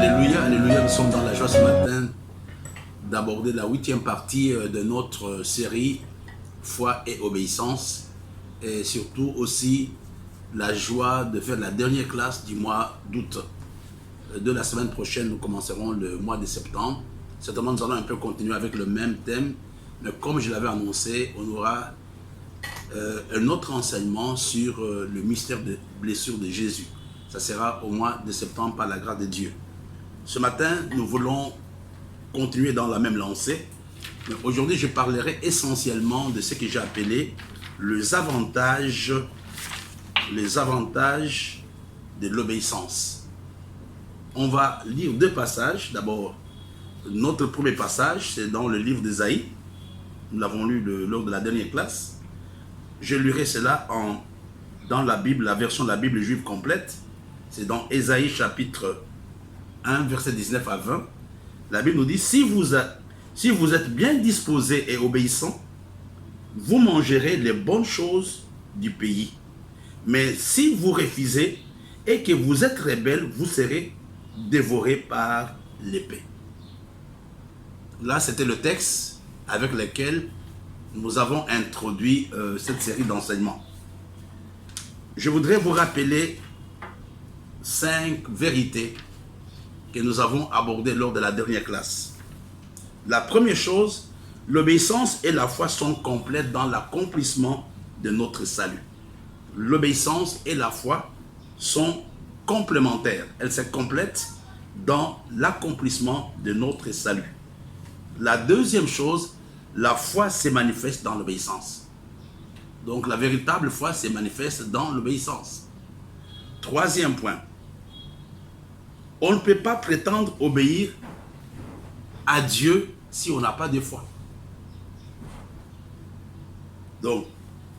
Alléluia, alléluia, nous sommes dans la joie ce matin d'aborder la 8e partie de notre série Foi et obéissance et surtout aussi la joie de faire la dernière classe du mois d'août. De la semaine prochaine, nous commencerons le mois de septembre. Certainement, nous allons un peu continuer avec le même thème, mais comme je l'avais annoncé, on aura un autre enseignement sur le mystère de blessure de Jésus. Ça sera au mois de septembre par la grâce de Dieu. Ce matin, nous voulons continuer dans la même lancée. Mais aujourd'hui, je parlerai essentiellement de ce que j'ai appelé les avantages de l'obéissance. On va lire deux passages. D'abord, notre premier passage, c'est dans le livre d'Ésaïe. Nous l'avons lu lors de la dernière classe. Je lirai cela dans la Bible, la version de la Bible juive complète. C'est dans Ésaïe chapitre 1, verset 19 à 20. La Bible nous dit, si vous êtes bien disposés et obéissants, vous mangerez les bonnes choses du pays. Mais si vous refusez et que vous êtes rebelles, vous serez dévorés par l'épée. Là, c'était le texte avec lequel nous avons introduit cette série d'enseignements. Je voudrais vous rappeler 5 vérités que nous avons abordées lors de la dernière classe. La première chose, l'obéissance et la foi sont complètes dans l'accomplissement de notre salut. L'obéissance et la foi sont complémentaires. Elles se complètent dans l'accomplissement de notre salut. La deuxième chose, la foi se manifeste dans l'obéissance. Donc la véritable foi se manifeste dans l'obéissance. Troisième point, on ne peut pas prétendre obéir à Dieu si on n'a pas de foi. Donc,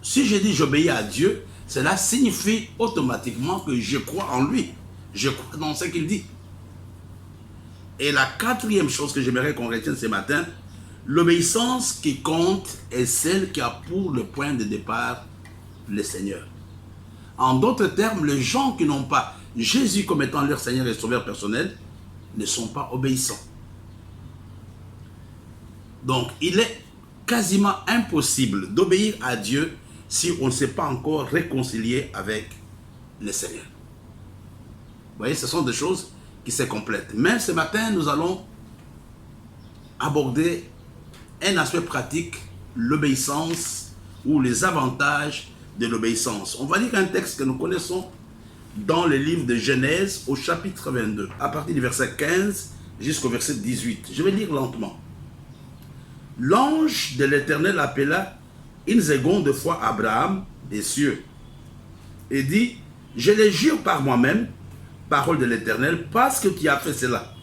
si je dis j'obéis à Dieu, cela signifie automatiquement que je crois en lui. Je crois dans ce qu'il dit. Et la quatrième chose que j'aimerais qu'on retienne ce matin, l'obéissance qui compte est celle qui a pour le point de départ le Seigneur. En d'autres termes, les gens qui n'ont pas Jésus comme étant leur Seigneur et Sauveur personnel ne sont pas obéissants. Donc, il est quasiment impossible d'obéir à Dieu si on ne s'est pas encore réconcilié avec le Seigneur. Vous voyez, ce sont des choses qui se complètent. Mais ce matin, nous allons aborder un aspect pratique, l'obéissance ou les avantages de l'obéissance. On va lire un texte que nous connaissons dans le livre de Genèse au chapitre 22, à partir du verset 15 jusqu'au verset 18. Je vais lire lentement. L'ange de l'Éternel appela une seconde fois Abraham des cieux et dit, je le jure par moi-même, parole de l'Éternel, parce que tu as fait cela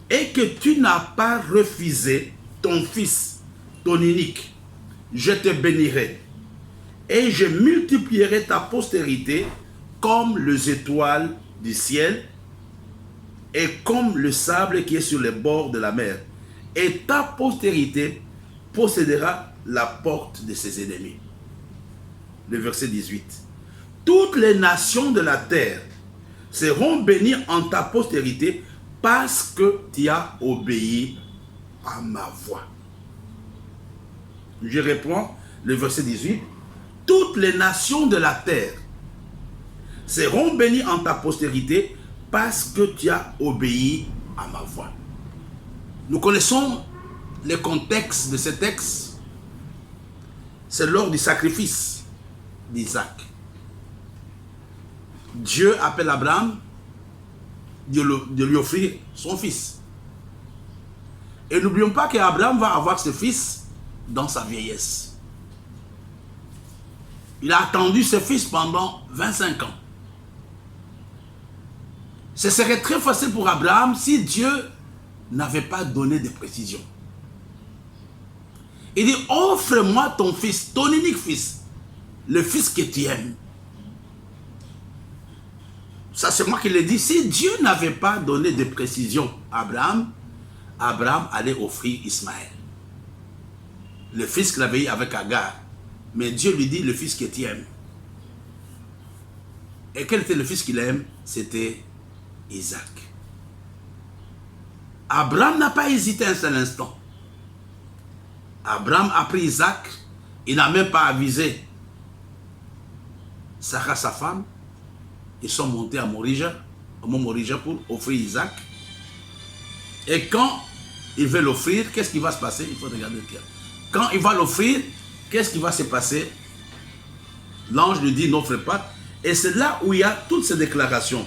et que tu n'as pas refusé ton fils, ton unique, je te bénirai et je multiplierai ta postérité comme les étoiles du ciel et comme le sable qui est sur les bords de la mer. Et ta postérité possédera la porte de ses ennemis. Le verset 18. Toutes les nations de la terre seront bénies en ta postérité parce que tu as obéi à ma voix. Je reprends le verset 18. Toutes les nations de la terre seront bénis en ta postérité parce que tu as obéi à ma voix. Nous connaissons le contexte de ce texte. C'est lors du sacrifice d'Isaac. Dieu appelle Abraham de lui offrir son fils. Et n'oublions pas qu'Abraham va avoir ce fils dans sa vieillesse. Il a attendu ce fils pendant 25 ans. Ce serait très facile pour Abraham si Dieu n'avait pas donné de précision. Il dit, offre-moi ton fils, ton unique fils, le fils que tu aimes. Ça, c'est moi qui l'ai dit. Si Dieu n'avait pas donné de précision à Abraham, Abraham allait offrir Ismaël, le fils qu'il avait eu avec Agar. Mais Dieu lui dit, le fils que tu aimes. Et quel était le fils qu'il aime? C'était Isaac. Abraham n'a pas hésité un seul instant. Abraham a pris Isaac, il n'a même pas avisé Sarah, sa femme. Ils sont montés à Morija, au mont Morija pour offrir Isaac. Et quand il veut l'offrir, qu'est-ce qui va se passer? Il faut regarder le cœur. Quand il va l'offrir, qu'est-ce qui va se passer? L'ange lui dit, n'offre pas. Et c'est là où il y a toutes ces déclarations.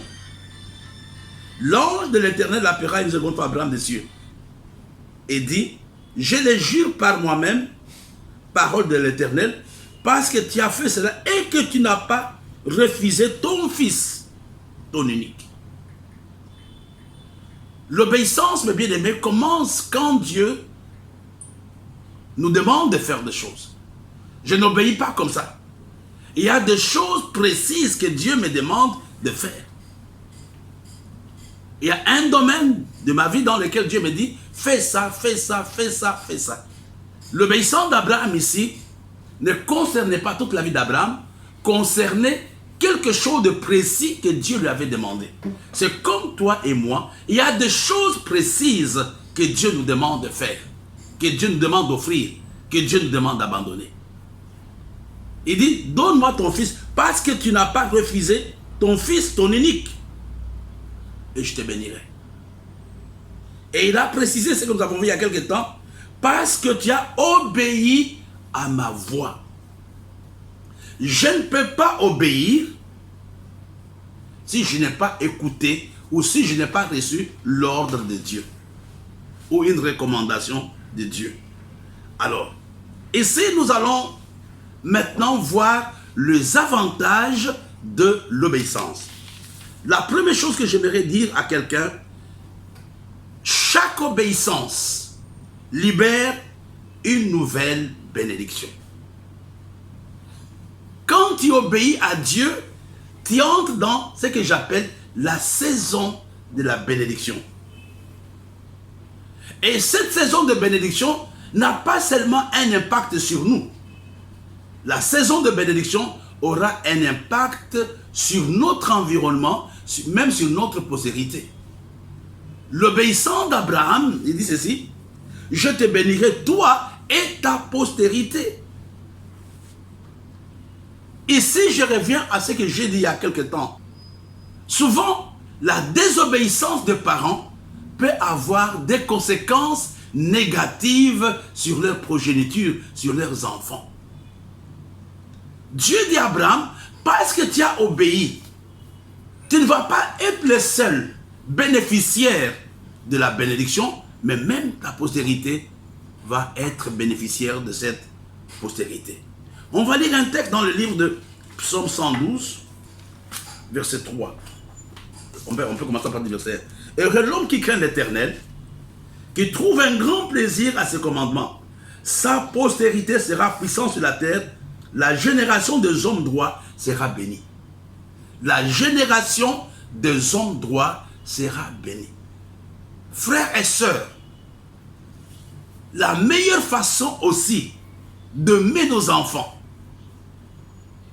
L'ange de l'Éternel appellera une seconde fois Abraham des cieux et dit, je les jure par moi-même, parole de l'Éternel, parce que tu as fait cela et que tu n'as pas refusé ton fils, ton unique. L'obéissance, mes bien-aimés, commence quand Dieu nous demande de faire des choses. Je n'obéis pas comme ça. Il y a des choses précises que Dieu me demande de faire. Il y a un domaine de ma vie dans lequel Dieu me dit, fais ça, fais ça, fais ça, fais ça. L'obéissance d'Abraham ici ne concernait pas toute la vie d'Abraham, concernait quelque chose de précis que Dieu lui avait demandé. C'est comme toi et moi, il y a des choses précises que Dieu nous demande de faire, que Dieu nous demande d'offrir, que Dieu nous demande d'abandonner. Il dit, donne-moi ton fils, parce que tu n'as pas refusé ton fils, ton unique, et je te bénirai. Et il a précisé ce que nous avons vu il y a quelque temps, parce que tu as obéi à ma voix. Je ne peux pas obéir si je n'ai pas écouté ou si je n'ai pas reçu l'ordre de Dieu ou une recommandation de Dieu. Alors, ici nous allons maintenant voir les avantages de l'obéissance. La première chose que j'aimerais dire à quelqu'un, chaque obéissance libère une nouvelle bénédiction. Quand tu obéis à Dieu, tu entres dans ce que j'appelle la saison de la bénédiction. Et cette saison de bénédiction n'a pas seulement un impact sur nous. La saison de bénédiction aura un impact sur notre environnement, même sur notre postérité. L'obéissance d'Abraham, il dit ceci, je te bénirai toi et ta postérité. Ici, je reviens à ce que j'ai dit il y a quelque temps. Souvent, la désobéissance des parents peut avoir des conséquences négatives sur leur progéniture, sur leurs enfants. Dieu dit à Abraham, parce que tu as obéi, tu ne vas pas être le seul bénéficiaire de la bénédiction, mais même ta postérité va être bénéficiaire de cette postérité. On va lire un texte dans le livre de Psaume 112, verset 3. On peut commencer par le verset. Heureux l'homme qui craint l'Éternel, qui trouve un grand plaisir à ses commandements. Sa postérité sera puissante sur la terre. La génération des hommes droits sera bénie. La génération des hommes droits sera bénie. Frères et sœurs, la meilleure façon aussi d'aimer nos enfants,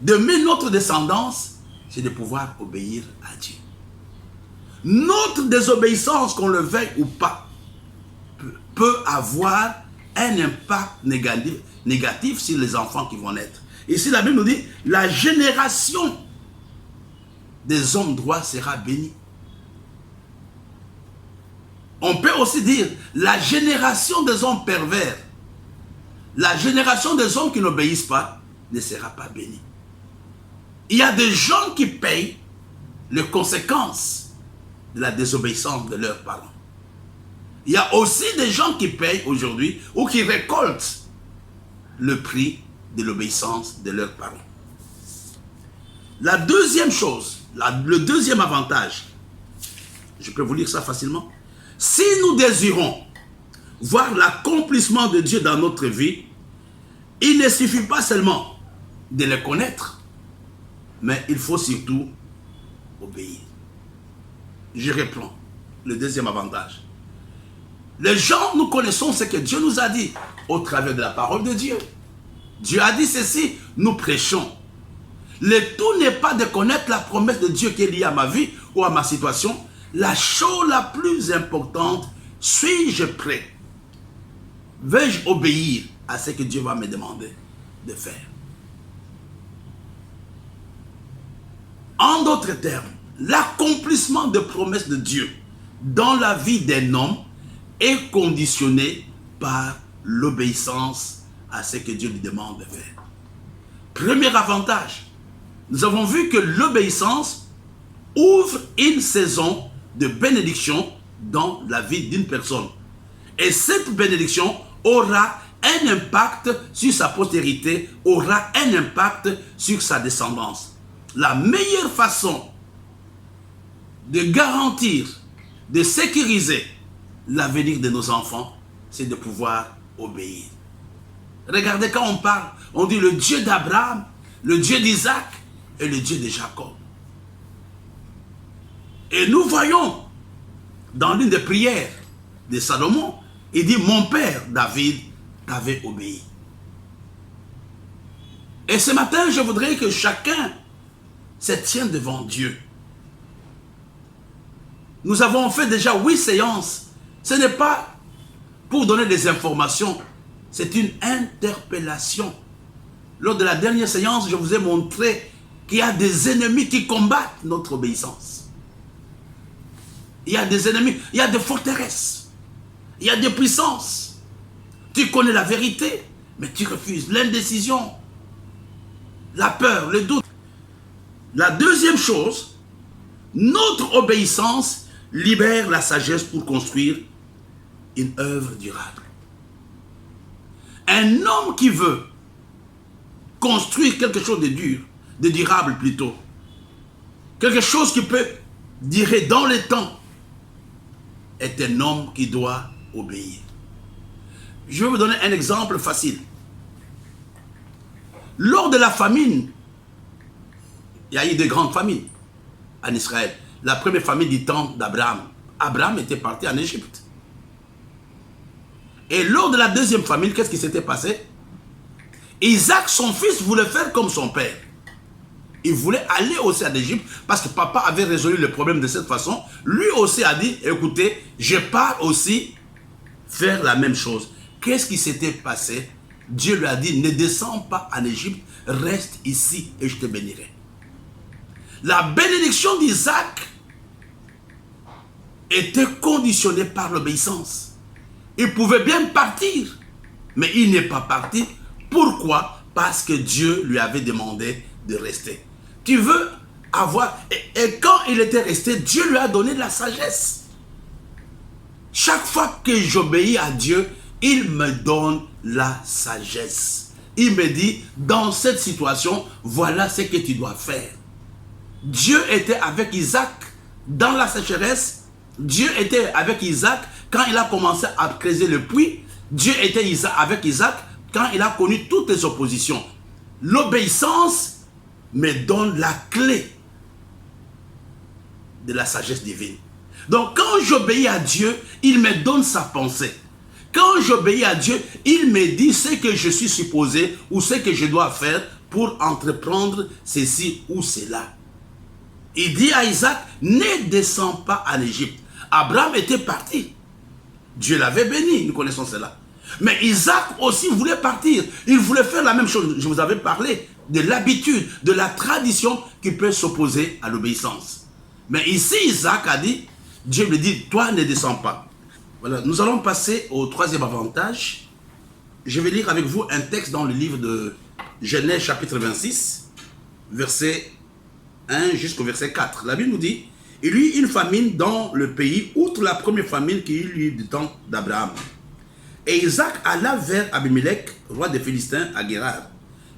d'aimer notre descendance, c'est de pouvoir obéir à Dieu. Notre désobéissance, qu'on le veuille ou pas, peut avoir un impact négatif sur les enfants qui vont naître. Ici, la Bible nous dit, la génération des hommes droits sera bénie. On peut aussi dire, la génération des hommes pervers, la génération des hommes qui n'obéissent pas, ne sera pas bénie. Il y a des gens qui payent les conséquences de la désobéissance de leurs parents. Il y a aussi des gens qui payent aujourd'hui ou qui récoltent le prix de l'obéissance de leurs parents. La deuxième chose, le deuxième avantage, je peux vous lire ça facilement. Si nous désirons voir l'accomplissement de Dieu dans notre vie, il ne suffit pas seulement de le connaître, mais il faut surtout obéir. Je reprends le deuxième avantage. Les gens, nous connaissons ce que Dieu nous a dit au travers de la parole de Dieu. Dieu a dit ceci, nous prêchons. Le tout n'est pas de connaître la promesse de Dieu qui est liée à ma vie ou à ma situation. La chose la plus importante suis-je prêt? Vais-je obéir à ce que Dieu va me demander de faire? En d'autres termes, l'accomplissement de promesses de Dieu dans la vie d'un homme est conditionné par l'obéissance à ce que Dieu lui demande de faire. Premier avantage, nous avons vu que l'obéissance ouvre une saison de bénédiction dans la vie d'une personne. Et cette bénédiction aura un impact sur sa postérité, aura un impact sur sa descendance. La meilleure façon de garantir, de sécuriser l'avenir de nos enfants, c'est de pouvoir obéir. Regardez, quand on parle, on dit le Dieu d'Abraham, le Dieu d'Isaac et le Dieu de Jacob. Et nous voyons dans l'une des prières de Salomon, il dit, mon père David t'avait obéi. Et ce matin, je voudrais que chacun se tienne devant Dieu. Nous avons fait déjà 8 séances. Ce n'est pas pour donner des informations, c'est une interpellation. Lors de la dernière séance, je vous ai montré qu'il y a des ennemis qui combattent notre obéissance. Il y a des ennemis, il y a des forteresses, il y a des puissances. Tu connais la vérité, mais tu refuses. L'indécision, la peur, le doute. La deuxième chose, notre obéissance libère la sagesse pour construire une œuvre durable. Un homme qui veut construire quelque chose de dur, de durable plutôt, quelque chose qui peut durer dans le temps, est un homme qui doit obéir. Je vais vous donner un exemple facile. Lors de la famine, il y a eu de grandes famines en Israël. La première famine du temps d'Abraham. Abraham était parti en Égypte. Et lors de la deuxième famine, qu'est-ce qui s'était passé? Isaac, son fils, voulait faire comme son père. Il voulait aller aussi en Égypte parce que papa avait résolu le problème de cette façon. Lui aussi a dit, écoutez, je pars aussi faire la même chose. Qu'est-ce qui s'était passé? Dieu lui a dit, ne descends pas en Égypte, reste ici et je te bénirai. La bénédiction d'Isaac était conditionnée par l'obéissance. Il pouvait bien partir, mais il n'est pas parti. Pourquoi? Parce que Dieu lui avait demandé de rester. Tu veux avoir... Et quand il était resté, Dieu lui a donné de la sagesse. Chaque fois que j'obéis à Dieu, il me donne la sagesse. Il me dit, dans cette situation, voilà ce que tu dois faire. Dieu était avec Isaac dans la sécheresse. Dieu était avec Isaac quand il a commencé à creuser le puits. Dieu était avec Isaac quand il a connu toutes les oppositions. L'obéissance me donne la clé de la sagesse divine. Donc quand j'obéis à Dieu, il me donne sa pensée. Quand j'obéis à Dieu, il me dit ce que je suis supposé ou ce que je dois faire pour entreprendre ceci ou cela. Il dit à Isaac, ne descends pas en Égypte. Abraham était parti. Dieu l'avait béni, nous connaissons cela. Mais Isaac aussi voulait partir. Il voulait faire la même chose. Je vous avais parlé de l'habitude, de la tradition qui peut s'opposer à l'obéissance. Mais ici, Isaac a dit, Dieu lui dit, toi ne descends pas. Voilà, nous allons passer au troisième avantage. Je vais lire avec vous un texte dans le livre de Genèse chapitre 26, verset 1 jusqu'au verset 4. La Bible nous dit, il y eut une famine dans le pays, outre la première famine qui eut du temps d'Abraham. Et Isaac alla vers Abimelech, roi des Philistins, à Guérar.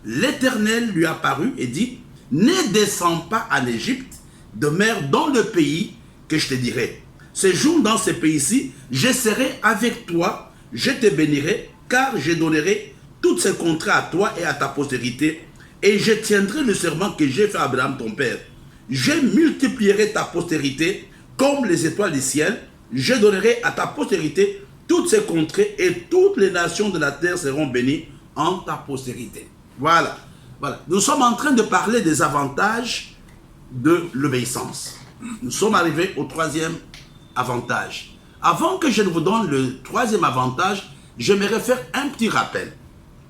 L'Éternel lui apparut et dit, ne descends pas en Égypte, demeure dans le pays que je te dirai. Séjourne dans ce pays-ci, je serai avec toi, je te bénirai, car je donnerai toutes ces contrats à toi et à ta postérité, et je tiendrai le serment que j'ai fait à Abraham ton père. Je multiplierai ta postérité comme les étoiles du ciel, je donnerai à ta postérité toutes ces contrées et toutes les nations de la terre seront bénies en ta postérité. Voilà. Voilà. Nous sommes en train de parler des avantages de l'obéissance. Nous sommes arrivés au troisième avantage. Avant que je ne vous donne le troisième avantage, j'aimerais faire un petit rappel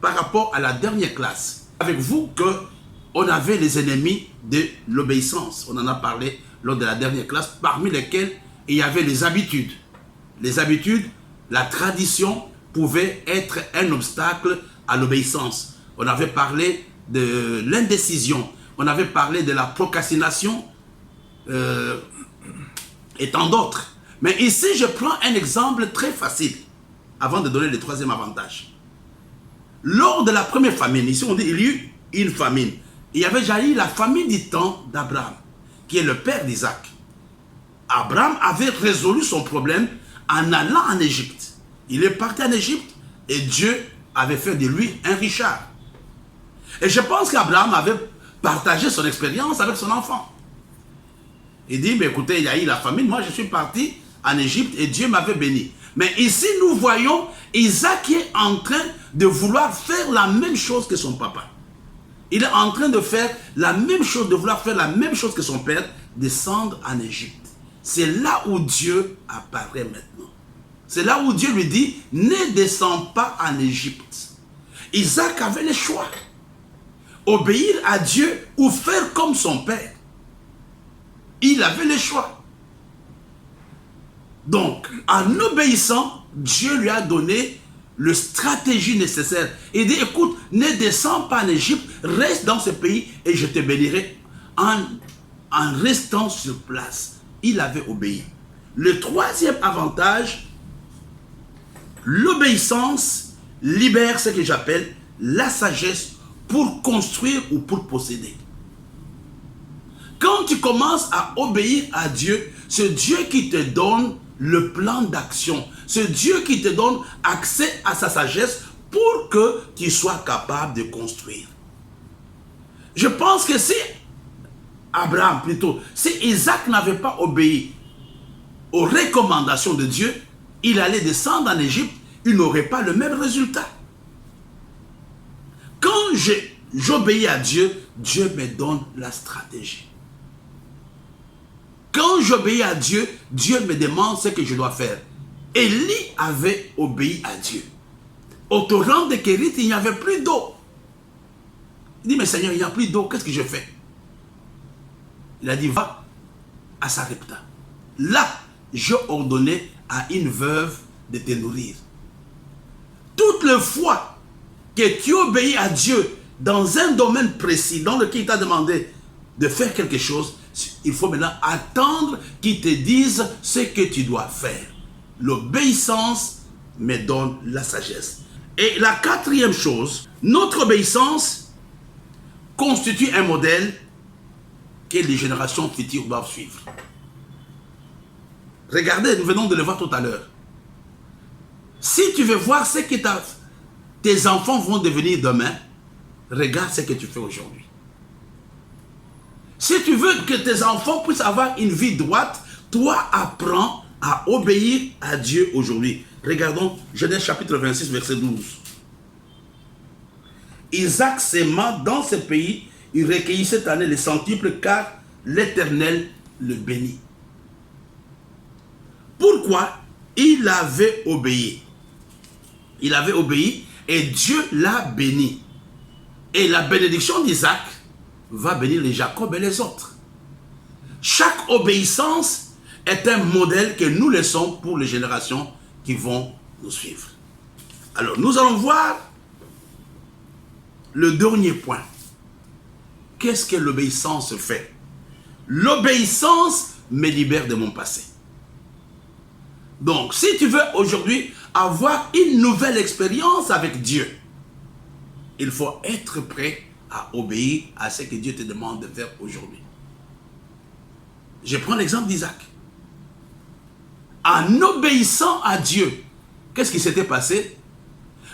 par rapport à la dernière classe. Avec vous qu'on avait les ennemis de l'obéissance. On en a parlé lors de la dernière classe, parmi lesquels il y avait les habitudes. Les habitudes, la tradition pouvait être un obstacle à l'obéissance. On avait parlé de l'indécision, on avait parlé de la procrastination et tant d'autres. Mais ici, je prends un exemple très facile avant de donner le troisième avantage. Lors de la première famine, ici on dit il y eut une famine. Il y avait déjà eu la famine du temps d'Abraham, qui est le père d'Isaac. Abraham avait résolu son problème en allant en Égypte. Il est parti en Égypte et Dieu avait fait de lui un richard. Et je pense qu'Abraham avait partagé son expérience avec son enfant. Il dit, mais écoutez, il y a eu la famine, moi je suis parti en Égypte et Dieu m'avait béni. Mais ici nous voyons Isaac qui est en train de vouloir faire la même chose que son papa. Il est en train de faire la même chose, de vouloir faire la même chose que son père, descendre en Égypte. C'est là où Dieu apparaît maintenant. C'est là où Dieu lui dit, ne descends pas en Égypte. Isaac avait le choix. Obéir à Dieu ou faire comme son père. Il avait le choix. Donc, en obéissant, Dieu lui a donné la stratégie nécessaire. Il dit, écoute, ne descends pas en Égypte, reste dans ce pays et je te bénirai en restant sur place. Il avait obéi. Le troisième avantage, l'obéissance libère ce que j'appelle la sagesse pour construire ou pour posséder. Quand tu commences à obéir à Dieu, c'est Dieu qui te donne le plan d'action. C'est Dieu qui te donne accès à sa sagesse pour que tu sois capable de construire. Je pense que si Abraham, plutôt, si Isaac n'avait pas obéi aux recommandations de Dieu, il allait descendre en Égypte, il n'aurait pas le même résultat. Quand j'obéis à Dieu, Dieu me donne la stratégie. Quand j'obéis à Dieu, Dieu me demande ce que je dois faire. Élie avait obéi à Dieu. Au torrent de Kérit, il n'y avait plus d'eau. Il dit, mais Seigneur, il n'y a plus d'eau, qu'est-ce que je fais? Il a dit, va à Sarepta. Là, j'ai ordonné à une veuve de te nourrir. Toutes les fois que tu obéis à Dieu dans un domaine précis, dans lequel il t'a demandé de faire quelque chose, il faut maintenant attendre qu'il te dise ce que tu dois faire. L'obéissance me donne la sagesse. Et la quatrième chose, notre obéissance constitue un modèle que les générations futures doivent suivre. Regardez, nous venons de le voir tout à l'heure. Si tu veux voir ce que tes enfants vont devenir demain, regarde ce que tu fais aujourd'hui. Si tu veux que tes enfants puissent avoir une vie droite, toi apprends à obéir à Dieu aujourd'hui. Regardons Genèse chapitre 26, verset 12. Isaac s'aima dans ce pays, il recueillit cette année les centuples car l'Éternel le bénit. Pourquoi? Il avait obéi. Il avait obéi et Dieu l'a béni. Et la bénédiction d'Isaac va bénir les Jacob et les autres. Chaque obéissance est un modèle que nous laissons pour les générations qui vont nous suivre. Alors, nous allons voir le dernier point. Qu'est-ce que l'obéissance fait? L'obéissance me libère de mon passé. Donc, si tu veux aujourd'hui avoir une nouvelle expérience avec Dieu, il faut être prêt à obéir à ce que Dieu te demande de faire aujourd'hui. Je prends l'exemple d'Isaac. En obéissant à Dieu, qu'est-ce qui s'était passé?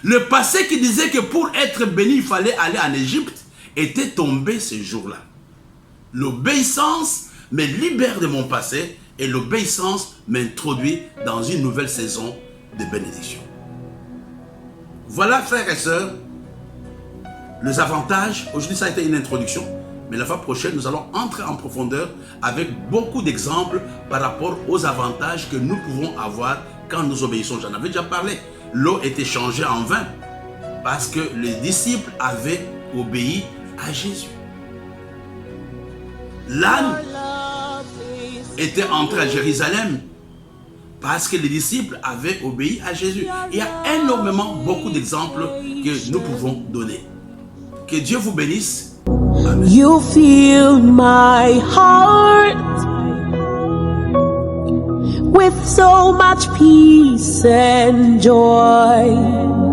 Le passé qui disait que pour être béni, il fallait aller en Égypte, était tombé ce jour-là. L'obéissance me libère de mon passé et l'obéissance m'introduit dans une nouvelle saison de bénédiction. Voilà, frères et sœurs, les avantages. Aujourd'hui, ça a été une introduction. Mais la fois prochaine, nous allons entrer en profondeur avec beaucoup d'exemples par rapport aux avantages que nous pouvons avoir quand nous obéissons. J'en avais déjà parlé. L'eau était changée en vin parce que les disciples avaient obéi à Jésus. L'âne était entré à Jérusalem parce que les disciples avaient obéi à Jésus. Il y a énormément, beaucoup d'exemples que nous pouvons donner. Que Dieu vous bénisse. Amen. You fill my heart with so much peace and joy.